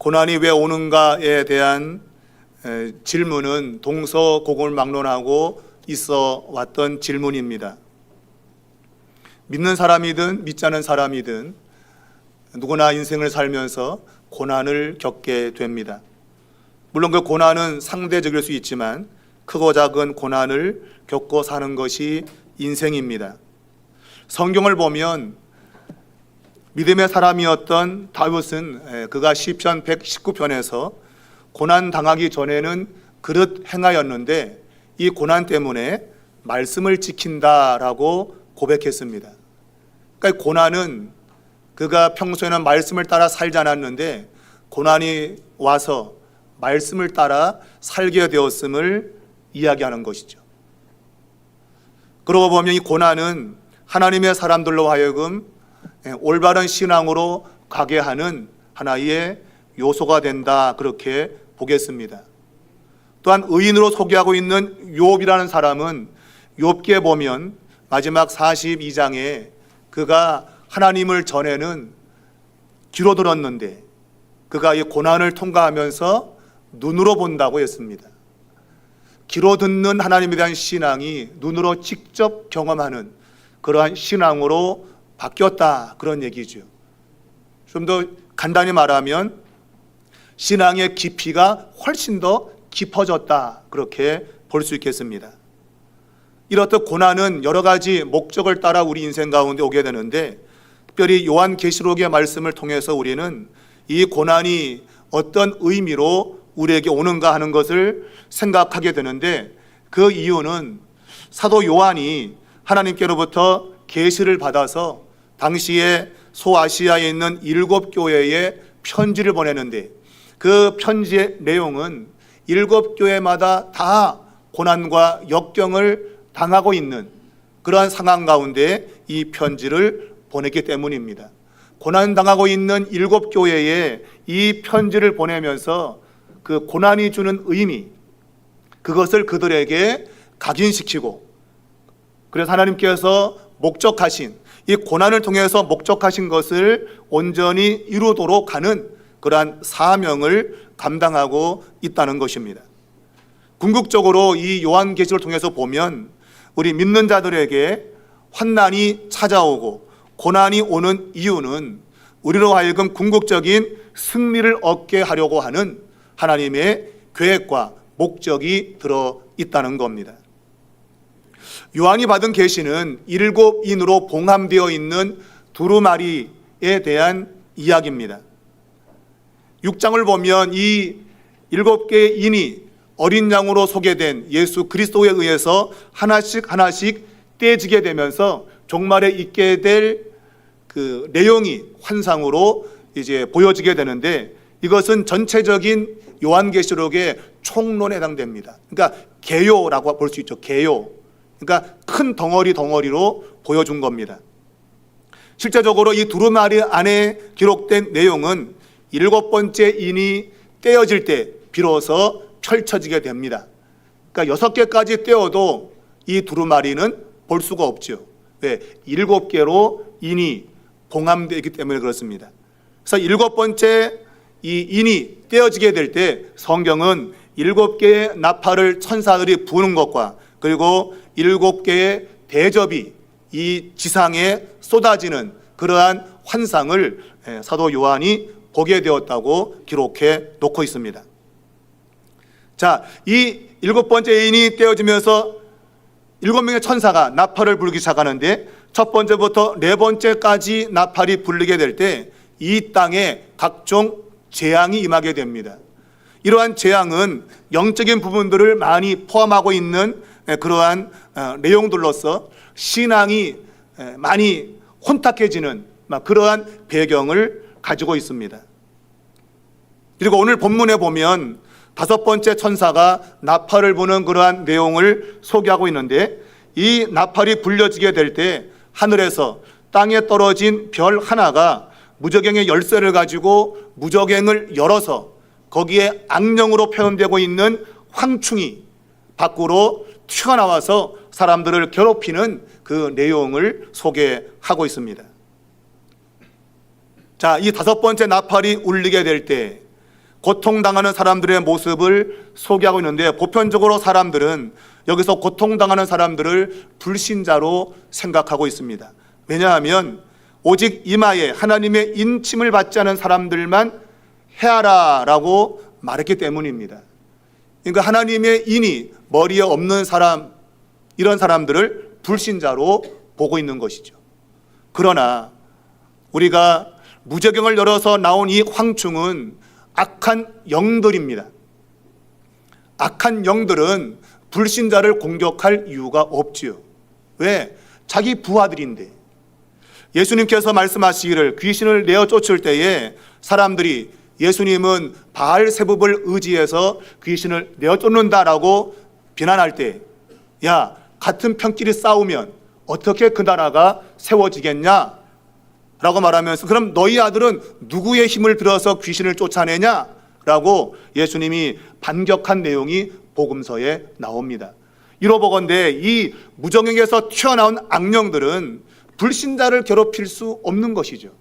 고난이 왜 오는가에 대한 질문은 동서고금을 막론하고 있어 왔던 질문입니다. 믿는 사람이든 믿지 않은 사람이든 누구나 인생을 살면서 고난을 겪게 됩니다. 물론 그 고난은 상대적일 수 있지만 크고 작은 고난을 겪고 사는 것이 인생입니다. 성경을 보면 믿음의 사람이었던 다윗은 그가 시편 119편에서 고난 당하기 전에는 그릇 행하였는데 이 고난 때문에 말씀을 지킨다라고 고백했습니다. 그러니까 고난은 그가 평소에는 말씀을 따라 살지 않았는데 고난이 와서 말씀을 따라 살게 되었음을 이야기하는 것이죠. 그러고 보면 이 고난은 하나님의 사람들로 하여금 올바른 신앙으로 가게 하는 하나의 요소가 된다, 그렇게 보겠습니다. 또한 의인으로 소개하고 있는 욥이라는 사람은 욥기에 보면 마지막 42장에 그가 하나님을 전에는 귀로 들었는데 그가 이 고난을 통과하면서 눈으로 본다고 했습니다. 귀로 듣는 하나님에 대한 신앙이 눈으로 직접 경험하는 그러한 신앙으로 바뀌었다, 그런 얘기죠. 좀 더 간단히 말하면 신앙의 깊이가 훨씬 더 깊어졌다, 그렇게 볼 수 있겠습니다. 이렇듯 고난은 여러 가지 목적을 따라 우리 인생 가운데 오게 되는데 특별히 요한계시록의 말씀을 통해서 우리는 이 고난이 어떤 의미로 우리에게 오는가 하는 것을 생각하게 되는데 그 이유는 사도 요한이 하나님께로부터 계시를 받아서 당시에 소아시아에 있는 7교회에 편지를 보내는데 그 편지의 내용은 7교회마다 다 고난과 역경을 당하고 있는 그러한 상황 가운데 이 편지를 보냈기 때문입니다. 고난당하고 있는 7교회에 이 편지를 보내면서 그 고난이 주는 의미, 그것을 그들에게 각인시키고, 그래서 하나님께서 목적하신 이 고난을 통해서 목적하신 것을 온전히 이루도록 하는 그러한 사명을 감당하고 있다는 것입니다. 궁극적으로 이 요한계시를 통해서 보면 우리 믿는 자들에게 환난이 찾아오고 고난이 오는 이유는 우리로 하여금 궁극적인 승리를 얻게 하려고 하는 하나님의 계획과 목적이 들어 있다는 겁니다. 요한이 받은 계시는 7인으로 봉함되어 있는 두루마리에 대한 이야기입니다. 6장을 보면 이 7개의 인이 어린 양으로 소개된 예수 그리스도에 의해서 하나씩 떼지게 되면서 종말에 있게 될 그 내용이 환상으로 이제 보여지게 되는데 이것은 전체적인 요한계시록의 총론에 해당됩니다. 그러니까 개요라고 볼 수 있죠. 개요. 그러니까 큰 덩어리로 보여준 겁니다. 실제적으로 이 두루마리 안에 기록된 내용은 7번째 인이 떼어질 때 비로소 펼쳐지게 됩니다. 그러니까 6개까지 떼어도 이 두루마리는 볼 수가 없죠. 왜? 7개로 인이 봉함되어 있기 때문에 그렇습니다. 그래서 7번째 이 인이 떼어지게 될 때 성경은 7개의 나팔을 천사들이 부는 것과 그리고 7개의 대접이 이 지상에 쏟아지는 그러한 환상을 사도 요한이 보게 되었다고 기록해 놓고 있습니다. 자, 이 7번째 인이 떼어지면서 7명의 천사가 나팔을 불기 시작하는데 첫 번째부터 4번째까지 나팔이 불리게 될 때 이 땅에 각종 재앙이 임하게 됩니다. 이러한 재앙은 영적인 부분들을 많이 포함하고 있는 그러한 내용들로서 신앙이 많이 혼탁해지는 그러한 배경을 가지고 있습니다. 그리고 오늘 본문에 보면 5번째 천사가 나팔을 부는 그러한 내용을 소개하고 있는데 이 나팔이 불려지게 될 때 하늘에서 땅에 떨어진 별 하나가 무저갱의 열쇠를 가지고 무저갱을 열어서 거기에 악령으로 표현되고 있는 황충이 밖으로 튀어나와서 사람들을 괴롭히는 그 내용을 소개하고 있습니다. 자, 이 5번째 나팔이 울리게 될 때 고통당하는 사람들의 모습을 소개하고 있는데, 보편적으로 사람들은 여기서 고통당하는 사람들을 불신자로 생각하고 있습니다. 왜냐하면 오직 이마에 하나님의 인침을 받지 않은 사람들만 해하라라고 말했기 때문입니다. 그러니까 하나님의 인이 머리에 없는 사람, 이런 사람들을 불신자로 보고 있는 것이죠. 그러나 우리가 무저경을 열어서 나온 이 황충은 악한 영들입니다. 악한 영들은 불신자를 공격할 이유가 없지요. 왜? 자기 부하들인데. 예수님께서 말씀하시기를 귀신을 내어 쫓을 때에 사람들이 예수님은 바알세붑을 의지해서 귀신을 내어 쫓는다라고 비난할 때, 야, 같은 편끼리 싸우면 어떻게 그 나라가 세워지겠냐? 라고 말하면서, 그럼 너희 아들은 누구의 힘을 빌어서 귀신을 쫓아내냐? 라고 예수님이 반격한 내용이 복음서에 나옵니다. 이로보건대 이 무정에게서 튀어나온 악령들은 불신자를 괴롭힐 수 없는 것이죠.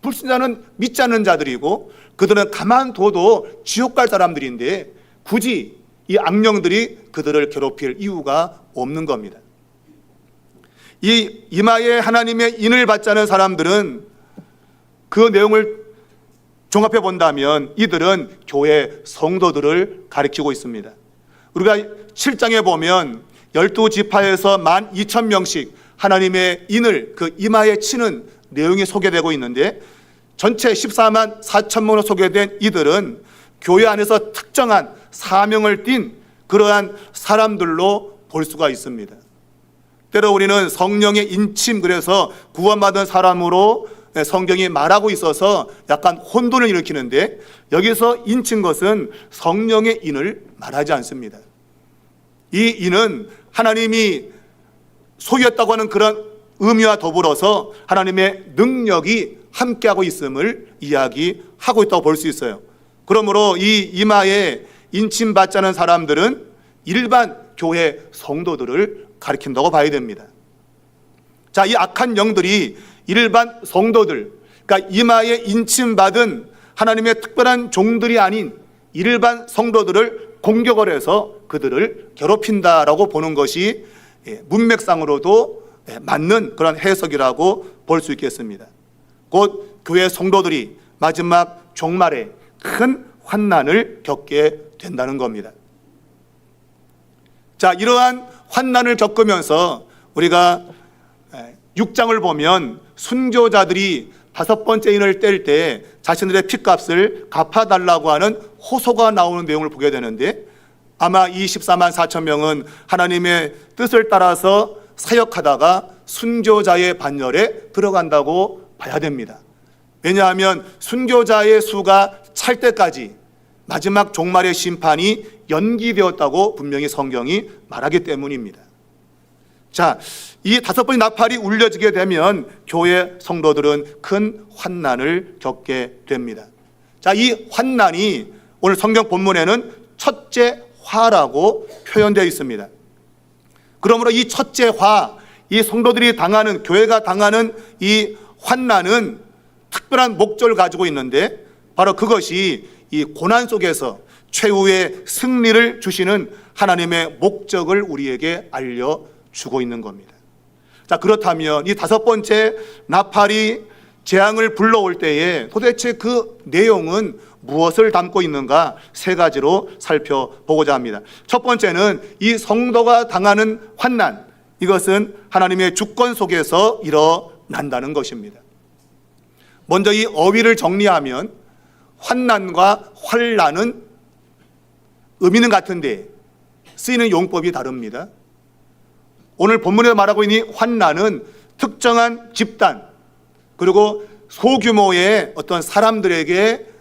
불신자는 믿지 않는 자들이고 그들은 가만둬도 지옥 갈 사람들인데 굳이 이 악령들이 그들을 괴롭힐 이유가 없는 겁니다. 이 이마에 하나님의 인을 받지 않은 사람들은 그 내용을 종합해 본다면 이들은 교회 성도들을 가리키고 있습니다. 우리가 7장에 보면 12지파에서 12,000명씩 하나님의 인을 그 이마에 치는 내용이 소개되고 있는데, 전체 14만 4천명으로 소개된 이들은 교회 안에서 특정한 사명을 띤 그러한 사람들로 볼 수가 있습니다. 때로 우리는 성령의 인침, 그래서 구원받은 사람으로 성경이 말하고 있어서 약간 혼돈을 일으키는데, 여기서 인친 것은 성령의 인을 말하지 않습니다. 이 인은 하나님이 소유했다고 하는 그런 의미와 더불어서 하나님의 능력이 함께하고 있음을 이야기하고 있다고 볼 수 있어요. 그러므로 이 이마에 인침받지 않은 사람들은 일반 교회 성도들을 가리킨다고 봐야 됩니다. 자, 이 악한 영들이 일반 성도들, 그러니까 이마에 인침받은 하나님의 특별한 종들이 아닌 일반 성도들을 공격을 해서 그들을 괴롭힌다라고 보는 것이 문맥상으로도 맞는 그런 해석이라고 볼 수 있겠습니다. 곧 교회 성도들이 마지막 종말에 큰 환난을 겪게 된다는 겁니다. 자, 이러한 환난을 겪으면서 우리가 6장을 보면 순교자들이 5번째 인을 뗄 때 자신들의 핏값을 갚아달라고 하는 호소가 나오는 내용을 보게 되는데, 아마 이 14만 4천 명은 하나님의 뜻을 따라서 사역하다가 순교자의 반열에 들어간다고 봐야 됩니다. 왜냐하면 순교자의 수가 찰 때까지 마지막 종말의 심판이 연기되었다고 분명히 성경이 말하기 때문입니다. 자, 이 5번의 나팔이 울려지게 되면 교회 성도들은 큰 환난을 겪게 됩니다. 자, 이 환난이 오늘 성경 본문에는 첫째 화라고 표현되어 있습니다. 그러므로 이 첫째 화, 이 성도들이 당하는, 교회가 당하는 이 환난은 특별한 목적을 가지고 있는데, 바로 그것이 이 고난 속에서 최후의 승리를 주시는 하나님의 목적을 우리에게 알려주고 있는 겁니다. 자, 그렇다면 이 5번째 나팔이 재앙을 불러올 때에 도대체 그 내용은 무엇을 담고 있는가 3가지로 살펴보고자 합니다. 첫 번째는 이 성도가 당하는 환난, 이것은 하나님의 주권 속에서 일어난다는 것입니다. 먼저 이 어휘를 정리하면 환난과 환난은 의미는 같은데 쓰이는 용법이 다릅니다. 오늘 본문에 말하고 있는 이 환난은 특정한 집단, 그리고 소규모의 어떤 사람들에게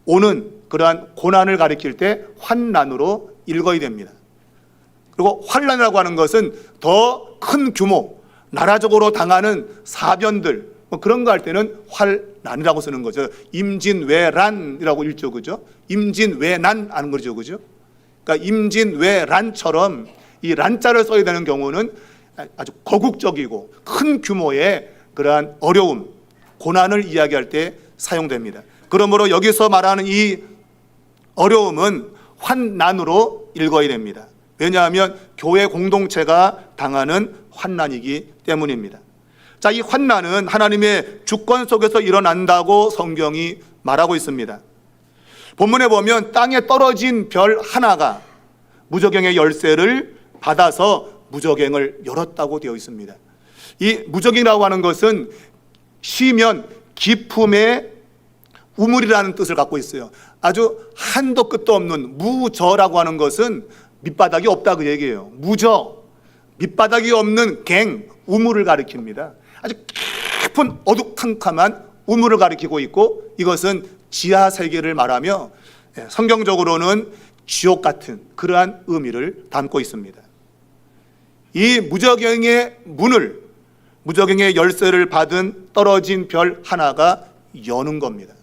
오는 그러한 고난을 가리킬 때 환난으로 읽어야 됩니다. 그리고 환난이라고 하는 것은 더 큰 규모, 나라적으로 당하는 사변들, 그런 거 할 때는 환난이라고 쓰는 거죠. 임진왜란이라고 읽죠, 그죠? 임진왜난 하는 거죠, 그죠? 그러니까 임진왜란처럼 이 란자를 써야 되는 경우는 아주 거국적이고 큰 규모의 그러한 어려움, 고난을 이야기할 때 사용됩니다. 그러므로 여기서 말하는 이 어려움은 환난으로 읽어야 됩니다. 왜냐하면 교회 공동체가 당하는 환난이기 때문입니다. 자, 이 환난은 하나님의 주권 속에서 일어난다고 성경이 말하고 있습니다. 본문에 보면 땅에 떨어진 별 하나가 무저갱의 열쇠를 받아서 무저갱을 열었다고 되어 있습니다. 이 무저갱이라고 하는 것은 쉬면 기품의 우물이라는 뜻을 갖고 있어요. 아주 한도 끝도 없는 무저라고 하는 것은 밑바닥이 없다 그 얘기예요. 무저, 밑바닥이 없는 갱, 우물을 가리킵니다. 아주 깊은 어두컴컴한 우물을 가리키고 있고, 이것은 지하 세계를 말하며 성경적으로는 지옥 같은 그러한 의미를 담고 있습니다. 이 무저갱의 문을, 무저갱의 열쇠를 받은 떨어진 별 하나가 여는 겁니다.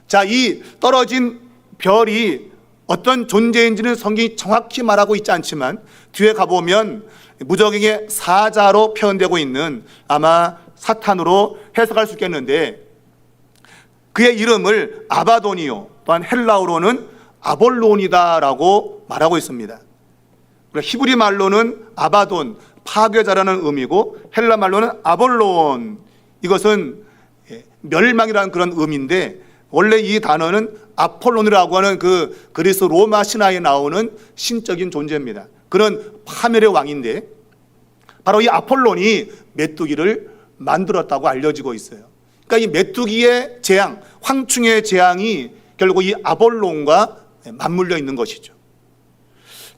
자, 이 떨어진 별이 어떤 존재인지는 성경이 정확히 말하고 있지 않지만 뒤에 가보면 무저갱의 사자로 표현되고 있는, 아마 사탄으로 해석할 수 있겠는데, 그의 이름을 아바도니오, 또한 헬라어로는 아볼론이다라고 말하고 있습니다. 히브리 말로는 아바돈, 파괴자라는 의미고, 헬라 말로는 아볼론, 이것은 멸망이라는 그런 의미인데, 원래 이 단어는 아폴론이라고 하는 그 그리스 로마 신화에 나오는 신적인 존재입니다. 그런 파멸의 왕인데, 바로 이 아폴론이 메뚜기를 만들었다고 알려지고 있어요. 그러니까 이 메뚜기의 재앙, 황충의 재앙이 결국 이 아볼론과 맞물려 있는 것이죠.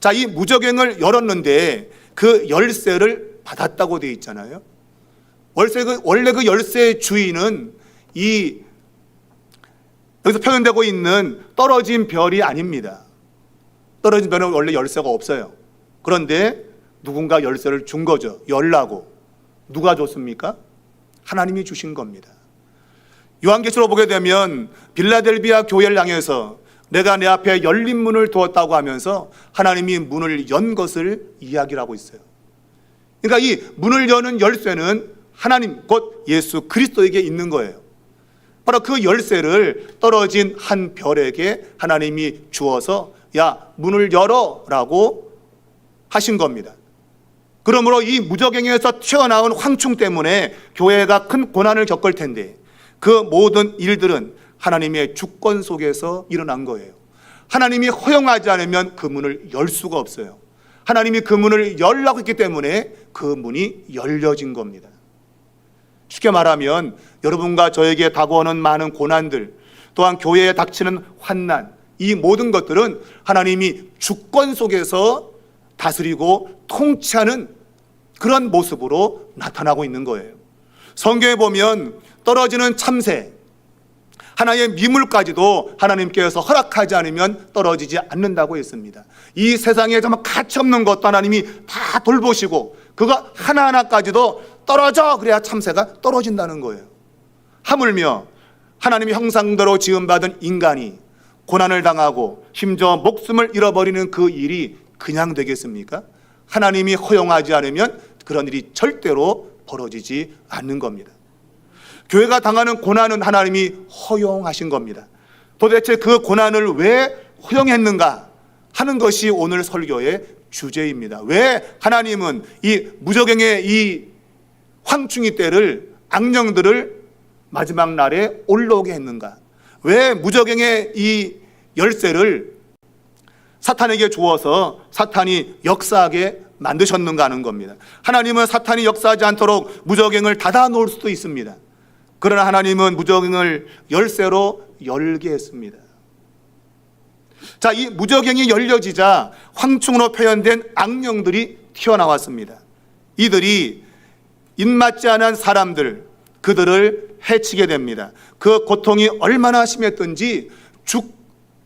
자, 이 무저갱을 열었는데 그 열쇠를 받았다고 되어 있잖아요. 원래 그 열쇠의 주인은 이 여기서 표현되고 있는 떨어진 별이 아닙니다. 떨어진 별은 원래 열쇠가 없어요. 그런데 누군가 열쇠를 준 거죠. 열라고. 누가 줬습니까? 하나님이 주신 겁니다. 요한계시록 보게 되면 빌라델비아 교회를 향해서 내가 내 앞에 열린 문을 두었다고 하면서 하나님이 문을 연 것을 이야기를 하고 있어요. 그러니까 이 문을 여는 열쇠는 하나님, 곧 예수 그리스도에게 있는 거예요. 바로 그 열쇠를 떨어진 한 별에게 하나님이 주어서 야, 문을 열어 라고 하신 겁니다. 그러므로 이 무저갱에서 튀어나온 황충 때문에 교회가 큰 고난을 겪을 텐데, 그 모든 일들은 하나님의 주권 속에서 일어난 거예요. 하나님이 허용하지 않으면 그 문을 열 수가 없어요. 하나님이 그 문을 열라고 했기 때문에 그 문이 열려진 겁니다. 쉽게 말하면 여러분과 저에게 다가오는 많은 고난들, 또한 교회에 닥치는 환난, 이 모든 것들은 하나님이 주권 속에서 다스리고 통치하는 그런 모습으로 나타나고 있는 거예요. 성경에 보면 떨어지는 참새, 하나의 미물까지도 하나님께서 허락하지 않으면 떨어지지 않는다고 했습니다. 이 세상에 정말 가치 없는 것도 하나님이 다 돌보시고 그거 하나하나까지도 떨어져, 그래야 참새가 떨어진다는 거예요. 하물며 하나님의 형상대로 지음받은 인간이 고난을 당하고 심지어 목숨을 잃어버리는 그 일이 그냥 되겠습니까? 하나님이 허용하지 않으면 그런 일이 절대로 벌어지지 않는 겁니다. 교회가 당하는 고난은 하나님이 허용하신 겁니다. 도대체 그 고난을 왜 허용했는가 하는 것이 오늘 설교의 주제입니다. 왜 하나님은 이 무저갱의 이 황충이 때를, 악령들을 마지막 날에 올라오게 했는가? 왜 무저갱의 이 열쇠를 사탄에게 주어서 사탄이 역사하게 만드셨는가 하는 겁니다. 하나님은 사탄이 역사하지 않도록 무저갱을 닫아 놓을 수도 있습니다. 그러나 하나님은 무저갱을 열쇠로 열게 했습니다. 자, 이 무저갱이 열려지자 황충으로 표현된 악령들이 튀어나왔습니다. 이들이 입맞지 않은 사람들, 그들을 해치게 됩니다. 그 고통이 얼마나 심했던지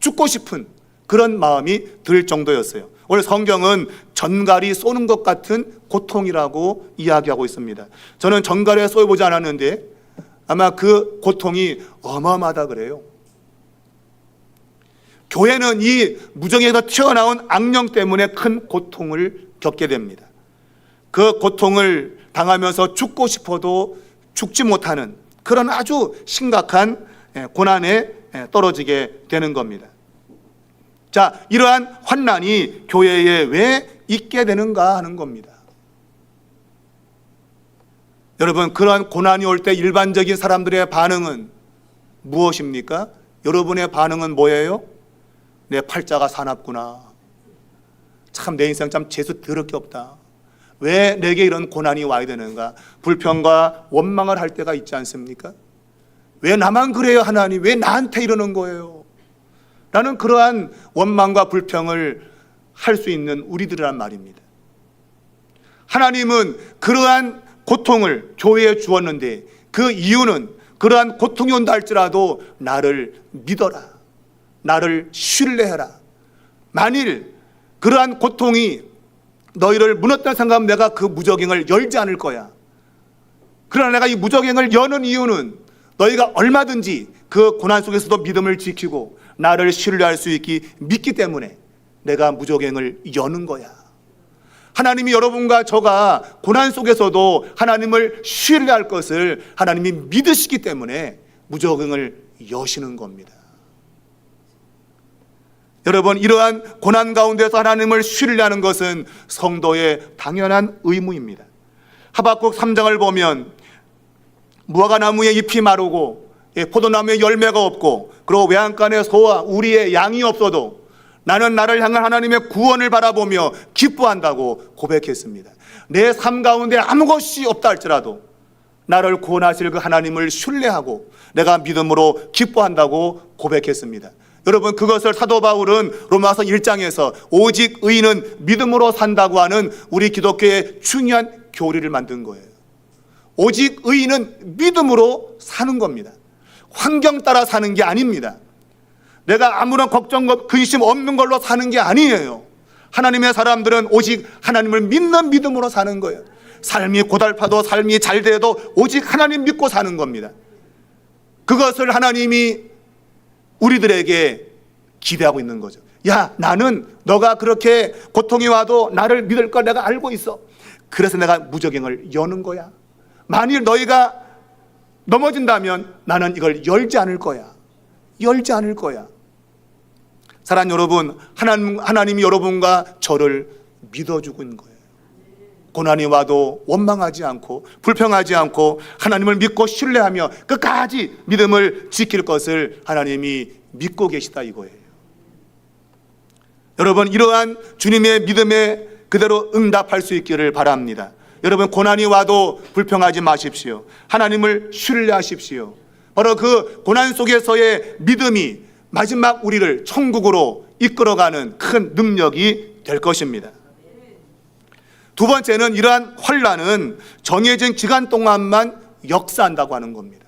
죽고 싶은 그런 마음이 들 정도였어요. 오늘 성경은 전갈이 쏘는 것 같은 고통이라고 이야기하고 있습니다. 저는 전갈에 쏘여보지 않았는데 아마 그 고통이 어마어마하다 그래요. 교회는 이 무정에서 튀어나온 악령 때문에 큰 고통을 겪게 됩니다. 그 고통을 당하면서 죽고 싶어도 죽지 못하는 그런 아주 심각한 고난에 떨어지게 되는 겁니다. 자, 이러한 환난이 교회에 왜 있게 되는가 하는 겁니다. 여러분, 그러한 고난이 올 때 일반적인 사람들의 반응은 무엇입니까? 여러분의 반응은 뭐예요? 내 팔자가 사납구나. 참 내 인생 참 재수 더럽게 없다. 왜 내게 이런 고난이 와야 되는가? 불평과 원망을 할 때가 있지 않습니까? 왜 나만 그래요, 하나님? 왜 나한테 이러는 거예요? 라는 그러한 원망과 불평을 할 수 있는 우리들이란 말입니다. 하나님은 그러한 고통을 교회에 주었는데 그 이유는 그러한 고통이 온다 할지라도 나를 믿어라, 나를 신뢰해라. 만일 그러한 고통이 너희를 무너뜨려 생각하면 내가 그 무저갱을 열지 않을 거야. 그러나 내가 이 무저갱을 여는 이유는 너희가 얼마든지 그 고난 속에서도 믿음을 지키고 나를 신뢰할 수 믿기 때문에 내가 무저갱을 여는 거야. 하나님이 여러분과 저가 고난 속에서도 하나님을 신뢰할 것을 하나님이 믿으시기 때문에 무저갱을 여시는 겁니다. 여러분, 이러한 고난 가운데서 하나님을 신뢰하는 것은 성도의 당연한 의무입니다. 하박국 3장을 보면 무화과나무의 잎이 마르고 포도나무에 열매가 없고 그리고 외양간에 소와 우리의 양이 없어도 나는 나를 향한 하나님의 구원을 바라보며 기뻐한다고 고백했습니다. 내 삶 가운데 아무것이 없다 할지라도 나를 구원하실 그 하나님을 신뢰하고 내가 믿음으로 기뻐한다고 고백했습니다. 여러분, 그것을 사도 바울은 로마서 1장에서 오직 의인은 믿음으로 산다고 하는 우리 기독교의 중요한 교리를 만든 거예요. 오직 의인은 믿음으로 사는 겁니다. 환경 따라 사는 게 아닙니다. 내가 아무런 걱정, 근심 없는 걸로 사는 게 아니에요. 하나님의 사람들은 오직 하나님을 믿는 믿음으로 사는 거예요. 삶이 고달파도 삶이 잘 돼도 오직 하나님 믿고 사는 겁니다. 그것을 하나님이 우리들에게 기대하고 있는 거죠. 야, 나는 너가 그렇게 고통이 와도 나를 믿을 걸 내가 알고 있어. 그래서 내가 무저갱을 여는 거야. 만일 너희가 넘어진다면 나는 이걸 열지 않을 거야. 열지 않을 거야. 사랑하는 여러분, 하나님이 여러분과 저를 믿어주고 있는 거예요. 고난이 와도 원망하지 않고 불평하지 않고 하나님을 믿고 신뢰하며 끝까지 믿음을 지킬 것을 하나님이 믿고 계시다 이거예요. 여러분, 이러한 주님의 믿음에 그대로 응답할 수 있기를 바랍니다. 여러분, 고난이 와도 불평하지 마십시오. 하나님을 신뢰하십시오. 바로 그 고난 속에서의 믿음이 마지막 우리를 천국으로 이끌어가는 큰 능력이 될 것입니다. 두 번째는 이러한 환난은 정해진 기간 동안만 역사한다고 하는 겁니다.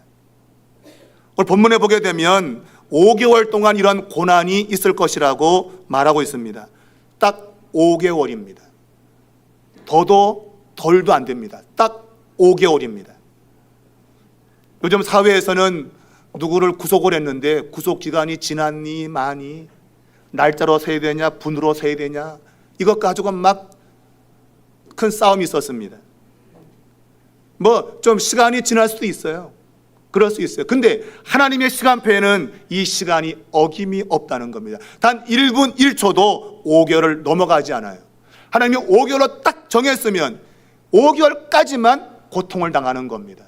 오늘 본문에 보게 되면 5개월 동안 이러한 고난이 있을 것이라고 말하고 있습니다. 딱 5개월입니다. 더도 덜도 안 됩니다. 딱 5개월입니다. 요즘 사회에서는 누구를 구속을 했는데 구속기간이 지났니 많이, 날짜로 세야 되냐 분으로 세야 되냐, 이것 가지고 막 큰 싸움이 있었습니다. 뭐 좀 시간이 지날 수도 있어요. 그럴 수 있어요. 근데 하나님의 시간표에는 이 시간이 어김이 없다는 겁니다. 단 1분 1초도 5개월을 넘어가지 않아요. 하나님이 5개월로 딱 정했으면 5개월까지만 고통을 당하는 겁니다.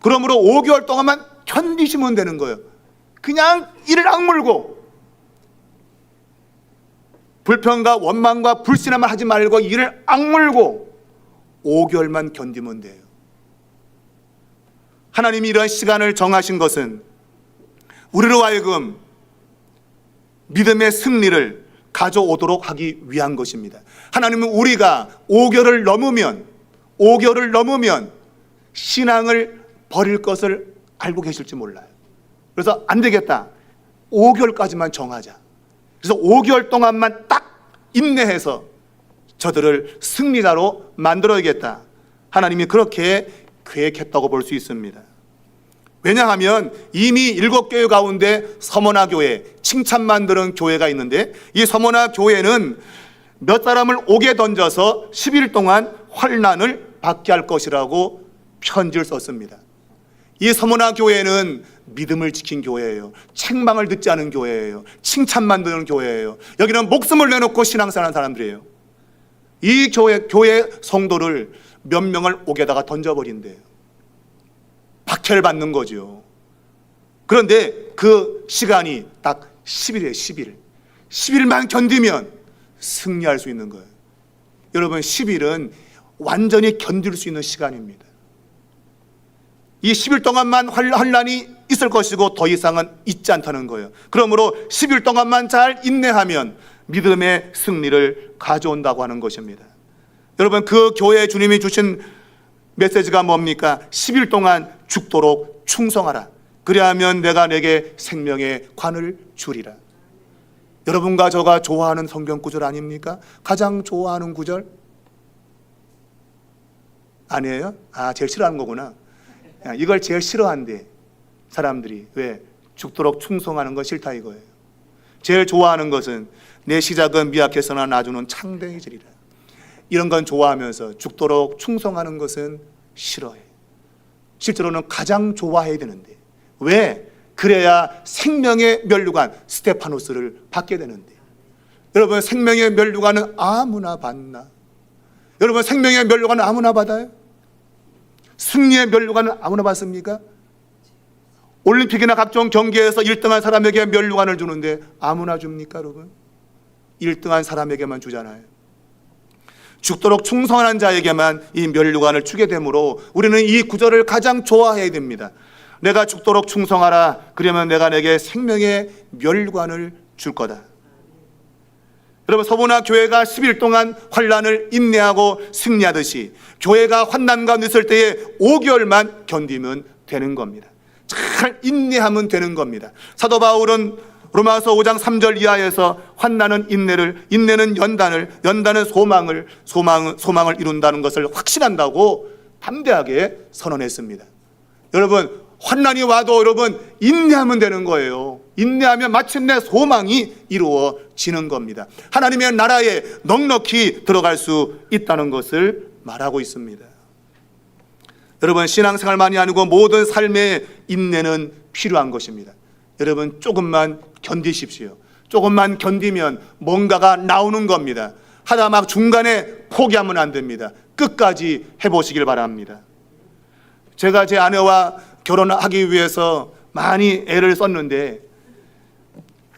그러므로 5개월 동안만 견디시면 되는 거예요. 그냥 이를 악물고 불평과 원망과 불신함을 하지 말고 이를 악물고 5개월만 견디면 돼요. 하나님이 이런 시간을 정하신 것은 우리로 하여금 믿음의 승리를 가져오도록 하기 위한 것입니다. 하나님은 우리가 5개월을 넘으면 신앙을 버릴 것을 알고 계실지 몰라요. 그래서 안 되겠다, 5개월까지만 정하자. 그래서 5개월 동안만 딱 인내해서 저들을 승리자로 만들어야겠다. 하나님이 그렇게 계획했다고 볼 수 있습니다. 왜냐하면 이미 7교회 가운데 서머나 교회, 칭찬만 들은 교회가 있는데 이 서머나 교회는 몇 사람을 옥에 던져서 10일 동안 환난을 받게 할 것이라고 편지를 썼습니다. 이 서문화 교회는 믿음을 지킨 교회예요. 책망을 듣지 않은 교회예요. 칭찬만 듣는 교회예요. 여기는 목숨을 내놓고 신앙생활하는 사람들이에요. 이 교회 성도를 몇 명을 옥에다가 던져버린대요. 박해를 받는 거죠. 그런데 그 시간이 딱 10일이에요. 10일. 10일만 견디면 승리할 수 있는 거예요. 여러분, 10일은 완전히 견딜 수 있는 시간입니다. 이 10일 동안만 환난이 있을 것이고 더 이상은 있지 않다는 거예요. 그러므로 10일 동안만 잘 인내하면 믿음의 승리를 가져온다고 하는 것입니다. 여러분, 그 교회 주님이 주신 메시지가 뭡니까? 10일 동안 죽도록 충성하라. 그리하면 내가 내게 생명의 관을 주리라. 여러분과 저가 좋아하는 성경 구절 아닙니까? 가장 좋아하는 구절? 아니에요? 제일 싫어하는 거구나. 이걸 제일 싫어한대, 사람들이. 왜? 죽도록 충성하는 거 싫다 이거예요. 제일 좋아하는 것은 내 시작은 미약해서나 나중은 창대해지리라. 이런 건 좋아하면서 죽도록 충성하는 것은 싫어해. 실제로는 가장 좋아해야 되는데. 왜? 그래야 생명의 면류관 스테파노스를 받게 되는데. 여러분, 생명의 면류관은 아무나 받나? 여러분, 생명의 면류관은 아무나 받아요? 승리의 면류관은 아무나 받습니까? 올림픽이나 각종 경기에서 1등한 사람에게 면류관을 주는데 아무나 줍니까, 여러분? 1등한 사람에게만 주잖아요. 죽도록 충성하는 자에게만 이 면류관을 주게 되므로 우리는 이 구절을 가장 좋아해야 됩니다. 내가 죽도록 충성하라. 그러면 내가 내게 생명의 면류관을 줄 거다. 여러분, 서문화 교회가 10일 동안 환난을 인내하고 승리하듯이 교회가 환난과 늦을 때에 5개월만 견디면 되는 겁니다. 잘 인내하면 되는 겁니다. 사도 바울은 로마서 5장 3절 이하에서 환난은 인내를, 인내는 연단을, 연단은 소망을 이룬다는 것을 확신한다고 담대하게 선언했습니다. 여러분, 환난이 와도 여러분 인내하면 되는 거예요. 인내하면 마침내 소망이 이루어지는 겁니다. 하나님의 나라에 넉넉히 들어갈 수 있다는 것을 말하고 있습니다. 여러분, 신앙생활만이 아니고 모든 삶의 인내는 필요한 것입니다. 여러분, 조금만 견디십시오. 조금만 견디면 뭔가가 나오는 겁니다. 하다 막 중간에 포기하면 안 됩니다. 끝까지 해보시길 바랍니다. 제가 제 아내와 결혼하기 위해서 많이 애를 썼는데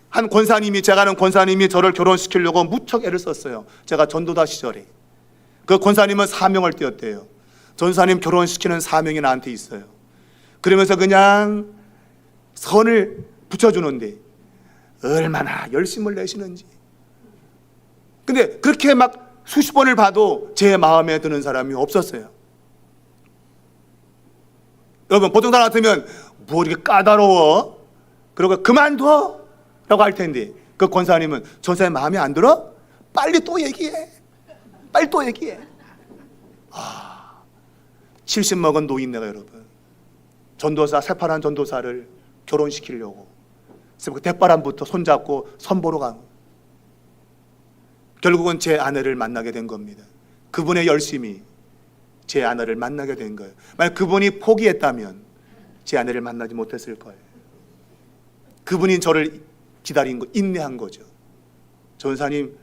한 권사님이, 제가 아는 권사님이 저를 결혼시키려고 무척 애를 썼어요. 제가 전도다 시절에. 그 권사님은 사명을 띄었대요. 전사님 결혼시키는 사명이 나한테 있어요. 그러면서 그냥 선을 붙여주는데 얼마나 열심을 내시는지. 근데 그렇게 막 수십 번을 봐도 제 마음에 드는 사람이 없었어요. 여러분, 보통 사람 같으면 뭐 이렇게 까다로워? 그러고 그만둬? 라고 할 텐데 그 권사님은 전사님 마음에 안 들어? 빨리 또 얘기해. 빨리 또 얘기해. 70 먹은 노인네가 여러분, 전도사, 새파란 전도사를 결혼시키려고 그 대바람부터 손잡고 선보러 간, 결국은 제 아내를 만나게 된 겁니다. 그분의 열심이 제 아내를 만나게 된 거예요. 만약 그분이 포기했다면 제 아내를 만나지 못했을 거예요. 그분이 저를 기다린 거, 인내한 거죠. 전사님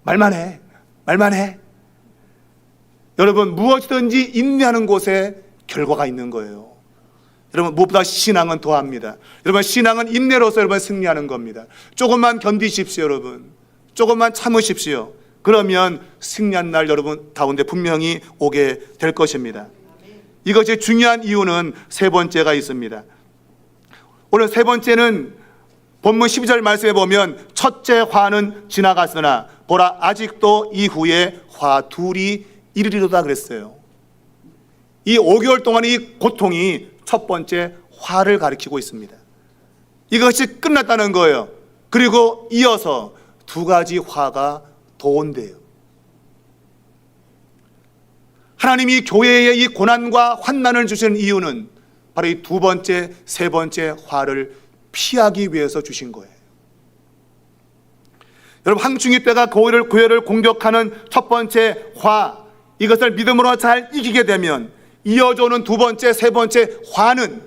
말만 해. 여러분, 무엇이든지 인내하는 곳에 결과가 있는 거예요. 여러분, 무엇보다 신앙은 더합니다. 여러분, 신앙은 인내로서 여러분 승리하는 겁니다. 조금만 견디십시오. 여러분, 조금만 참으십시오. 그러면 승리한 날 여러분 가운데 분명히 오게 될 것입니다. 이것이 중요한 이유는 세 번째가 있습니다. 오늘 세 번째는 본문 12절 말씀에 보면 첫째 화는 지나갔으나 보라 아직도 이후에 화 둘이 이르리로다 그랬어요. 이 5개월 동안 이 고통이 첫 번째 화를 가리키고 있습니다. 이것이 끝났다는 거예요. 그리고 이어서 두 가지 화가 더 온대요. 하나님이 교회에 이 고난과 환난을 주시는 이유는 바로 이 두 번째, 세 번째 화를 피하기 위해서 주신 거예요. 여러분, 항중이 때가 교회를 공격하는 첫 번째 화, 이것을 믿음으로 잘 이기게 되면 이어져오는 두 번째, 세 번째 화는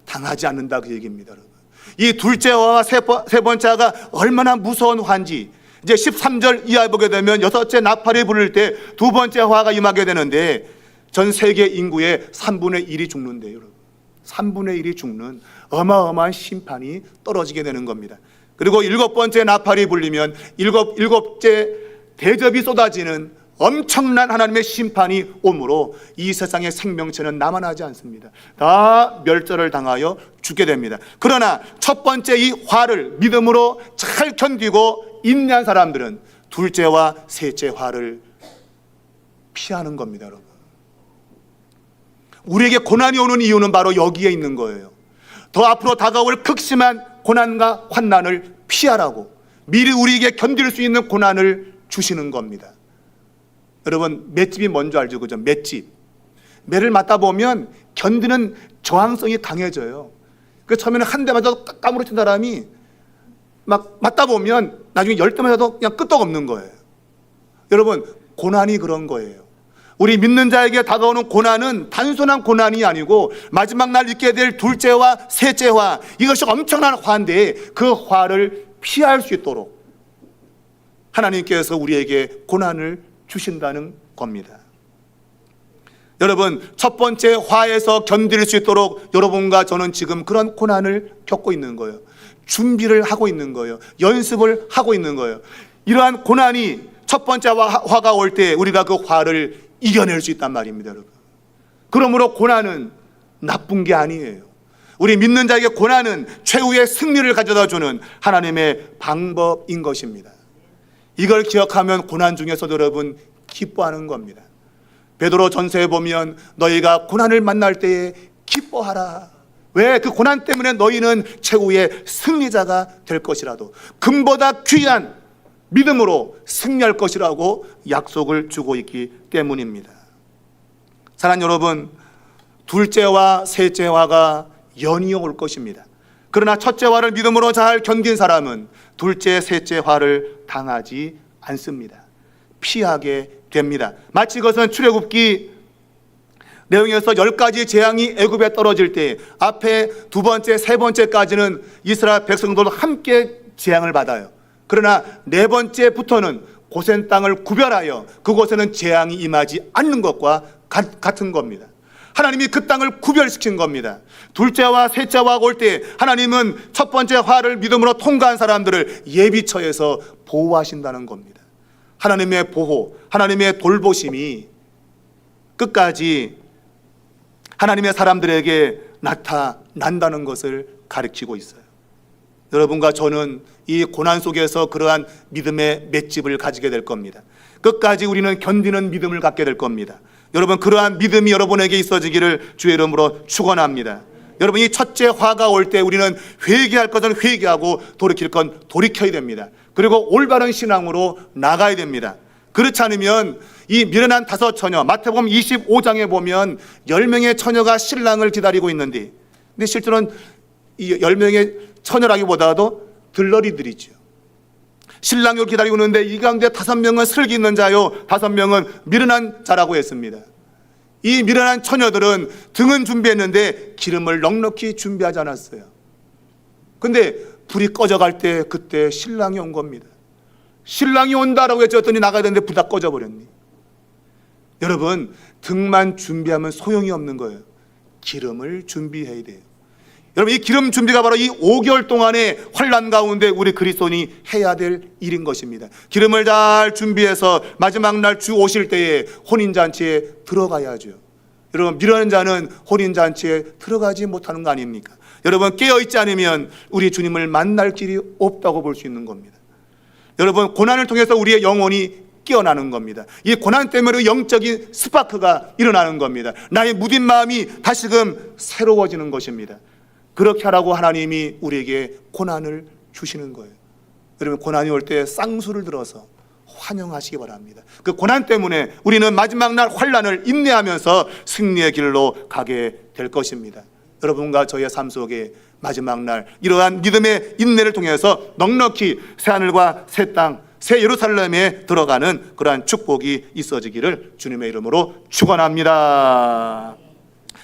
당하지 않는다, 그 얘기입니다. 여러분. 이 둘째 화와 세 번째 화가 얼마나 무서운 화인지 이제 13절 이하에 보게 되면 여섯째 나팔이 부를 때 두 번째 화가 임하게 되는데 전 세계 인구의 3분의 1이 죽는데요, 여러분. 3분의 1이 죽는 어마어마한 심판이 떨어지게 되는 겁니다. 그리고 일곱 번째 나팔이 불리면 일곱째 대접이 쏟아지는 엄청난 하나님의 심판이 오므로 이 세상의 생명체는 남아나지 않습니다. 다 멸절을 당하여 죽게 됩니다. 그러나 첫 번째 이 화를 믿음으로 잘 견디고 인내한 사람들은 둘째와 셋째 화를 피하는 겁니다, 여러분. 우리에게 고난이 오는 이유는 바로 여기에 있는 거예요. 더 앞으로 다가올 극심한 고난과 환난을 피하라고 미리 우리에게 견딜 수 있는 고난을 주시는 겁니다. 여러분, 맷집이 뭔지 알죠? 그죠? 맷집. 매를 맞다 보면 견디는 저항성이 강해져요. 그 처음에는 한 대 맞아도 까무러친 사람이 막 맞다 보면 나중에 10대 맞아도 그냥 끄떡없는 거예요. 여러분, 고난이 그런 거예요. 우리 믿는 자에게 다가오는 고난은 단순한 고난이 아니고 마지막 날 있게 될 둘째와 셋째 화, 이것이 엄청난 화인데 그 화를 피할 수 있도록 하나님께서 우리에게 고난을 주신다는 겁니다. 여러분, 첫 번째 화에서 견딜 수 있도록 여러분과 저는 지금 그런 고난을 겪고 있는 거예요. 준비를 하고 있는 거예요. 연습을 하고 있는 거예요. 이러한 고난이 첫 번째 화가 올 때 우리가 그 화를 이겨낼 수 있단 말입니다, 여러분. 그러므로 고난은 나쁜 게 아니에요. 우리 믿는 자에게 고난은 최후의 승리를 가져다 주는 하나님의 방법인 것입니다. 이걸 기억하면 고난 중에서도 여러분 기뻐하는 겁니다. 베드로 전서에 보면 너희가 고난을 만날 때에 기뻐하라. 왜? 그 고난 때문에 너희는 최후의 승리자가 될 것이라도 금보다 귀한 믿음으로 승리할 것이라고 약속을 주고 있기 때문입니다. 사랑하는 여러분, 둘째와 셋째화가 연이어 올 것입니다. 그러나 첫째화를 믿음으로 잘 견딘 사람은 둘째, 셋째화를 당하지 않습니다. 피하게 됩니다. 마치 그것은 출애굽기 내용에서 10가지 재앙이 애굽에 떨어질 때 앞에 두 번째, 세 번째까지는 이스라엘 백성들도 함께 재앙을 받아요. 그러나 네 번째부터는 고센 땅을 구별하여 그곳에는 재앙이 임하지 않는 것과 같은 겁니다. 하나님이 그 땅을 구별시킨 겁니다. 둘째와 셋째와 올 때 하나님은 첫 번째 화를 믿음으로 통과한 사람들을 예비처에서 보호하신다는 겁니다. 하나님의 보호, 하나님의 돌보심이 끝까지 하나님의 사람들에게 나타난다는 것을 가르치고 있어요. 여러분과 저는 이 고난 속에서 그러한 믿음의 맷집을 가지게 될 겁니다. 끝까지 우리는 견디는 믿음을 갖게 될 겁니다. 여러분, 그러한 믿음이 여러분에게 있어지기를 주의 이름으로 축원합니다. 여러분, 이 첫째 화가 올 때 우리는 회개할 것은 회개하고 돌이킬 건 돌이켜야 됩니다. 그리고 올바른 신앙으로 나가야 됩니다. 그렇지 않으면 이 미련한 다섯 처녀, 마태복음 25장에 보면 10명의 처녀가 신랑을 기다리고 있는데, 근데 실제로는 이 10명의 처녀라기보다도 들러리들이죠. 신랑을 기다리고 있는데 이 가운데 5명은 슬기 있는 자요, 5명은 미련한 자라고 했습니다. 이 미련한 처녀들은 등은 준비했는데 기름을 넉넉히 준비하지 않았어요. 근데 불이 꺼져갈 때 그때 신랑이 온 겁니다. 신랑이 온다라고 했더니 나가야 되는데 불이 다 꺼져버렸니. 여러분, 등만 준비하면 소용이 없는 거예요. 기름을 준비해야 돼요. 여러분, 이 기름 준비가 바로 이 5개월 동안의 환난 가운데 우리 그리스도인이 해야 될 일인 것입니다. 기름을 잘 준비해서 마지막 날 주 오실 때에 혼인잔치에 들어가야죠. 여러분, 미련한 자는 혼인잔치에 들어가지 못하는 거 아닙니까? 여러분, 깨어있지 않으면 우리 주님을 만날 길이 없다고 볼 수 있는 겁니다. 여러분, 고난을 통해서 우리의 영혼이 깨어나는 겁니다. 이 고난 때문에 영적인 스파크가 일어나는 겁니다. 나의 무딘 마음이 다시금 새로워지는 것입니다. 그렇게 하라고 하나님이 우리에게 고난을 주시는 거예요. 여러분, 고난이 올 때 쌍수를 들어서 환영하시기 바랍니다. 그 고난 때문에 우리는 마지막 날 환난을 인내하면서 승리의 길로 가게 될 것입니다. 여러분과 저의 삶 속에 마지막 날 이러한 믿음의 인내를 통해서 넉넉히 새하늘과 새 땅, 새 예루살렘에 들어가는 그러한 축복이 있어지기를 주님의 이름으로 축원합니다.